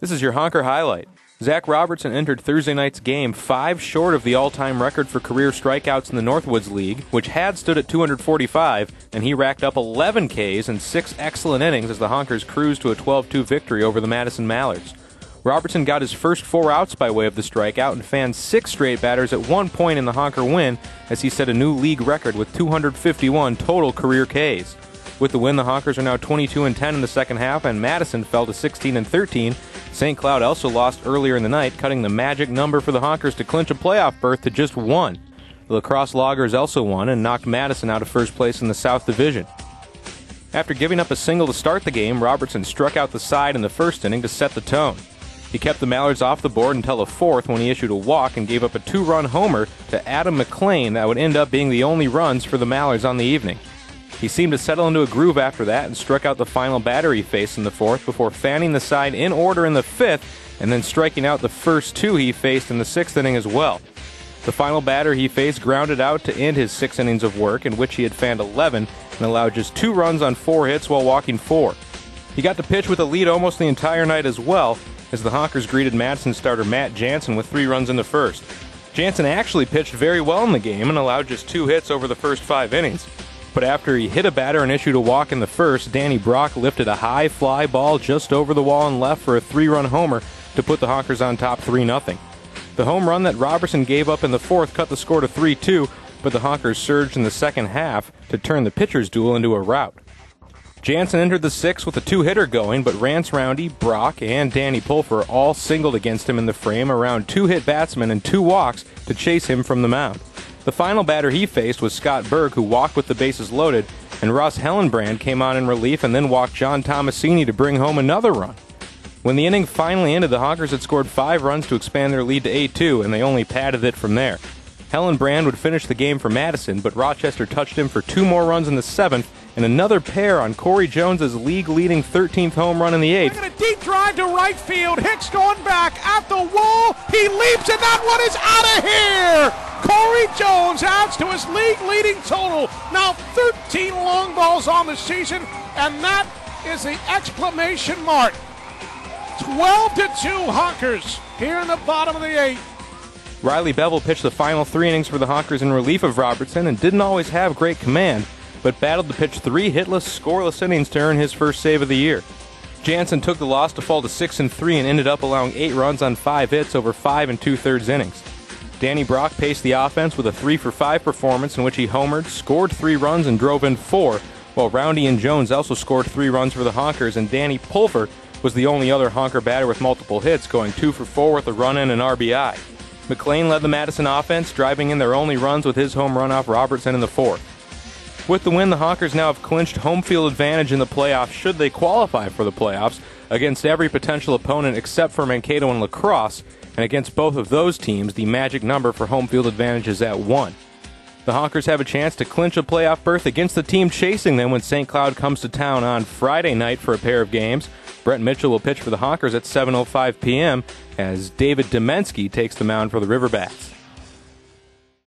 This is your Honker highlight. Zach Robertson entered Thursday night's game 5 short of the all-time record for career strikeouts in the Northwoods League, which had stood at 245, and he racked up 11 Ks in 6 excellent innings as the Honkers cruised to a 12-2 victory over the Madison Mallards. Robertson got his first 4 outs by way of the strikeout and fanned 6 straight batters at one point in the Honker win as he set a new league record with 251 total career Ks. With the win, the Honkers are now 22-10 in the second half, and Madison fell to 16-13. St. Cloud also lost earlier in the night, cutting the magic number for the Honkers to clinch a playoff berth to just 1. The Lacrosse Loggers also won and knocked Madison out of first place in the South Division. After giving up a single to start the game, Robertson struck out the side in the first inning to set the tone. He kept the Mallards off the board until the fourth when he issued a walk and gave up a 2-run homer to Adam McLean that would end up being the only runs for the Mallards on the evening. He seemed to settle into a groove after that and struck out the final batter he faced in the fourth before fanning the side in order in the fifth and then striking out the first 2 he faced in the sixth inning as well. The final batter he faced grounded out to end his 6 innings of work, in which he had fanned 11 and allowed just 2 runs on 4 hits while walking 4. He got to pitch with a lead almost the entire night as well, as the Honkers greeted Madison starter Matt Jansen with 3 runs in the first. Jansen actually pitched very well in the game and allowed just 2 hits over the first 5 innings. But after he hit a batter and issued a walk in the first, Danny Brock lifted a high fly ball just over the wall and left for a 3-run homer to put the Honkers on top 3-0. The home run that Robertson gave up in the fourth cut the score to 3-2, but the Honkers surged in the second half to turn the pitcher's duel into a rout. Jansen entered the sixth with a 2-hitter going, but Rance Roundy, Brock, and Danny Pulfer all singled against him in the frame around 2 hit batsmen and 2 walks to chase him from the mound. The final batter he faced was Scott Berg, who walked with the bases loaded, and Russ Hellenbrand came on in relief and then walked John Tomasini to bring home another run. When the inning finally ended, the Honkers had scored 5 runs to expand their lead to 8-2, and they only padded it from there. Hellenbrand would finish the game for Madison, but Rochester touched him for 2 more runs in the 7th, and another pair on Corey Jones's league-leading 13th home run in the 8th. A deep drive to right field. Hicks going back at the wall. He leaps, and that one is out of here. Corey Jones adds to his league-leading total. Now 13 long balls on the season, and that is the exclamation mark. 12-2 Honkers here in the bottom of the 8th. Riley Bevel pitched the final 3 innings for the Honkers in relief of Robertson and didn't always have great command, but battled to pitch 3 hitless, scoreless innings to earn his first save of the year. Jansen took the loss to fall to 6-3 and ended up allowing 8 runs on 5 hits over 5 2/3 innings. Danny Brock paced the offense with a 3-for-5 performance in which he homered, scored 3 runs, and drove in 4, while Roundy and Jones also scored 3 runs for the Honkers, and Danny Pulfer was the only other Honker batter with multiple hits, going 2-for-4 with a run-in and RBI. McLean led the Madison offense, driving in their only runs with his home run off Robertson in the 4th. With the win, the Honkers now have clinched home field advantage in the playoffs should they qualify for the playoffs against every potential opponent except for Mankato and Lacrosse, and against both of those teams, the magic number for home field advantage is at 1. The Honkers have a chance to clinch a playoff berth against the team chasing them when St. Cloud comes to town on Friday night for a pair of games. Brett Mitchell will pitch for the Honkers at 7:05 p.m. as David Demensky takes the mound for the Riverbats.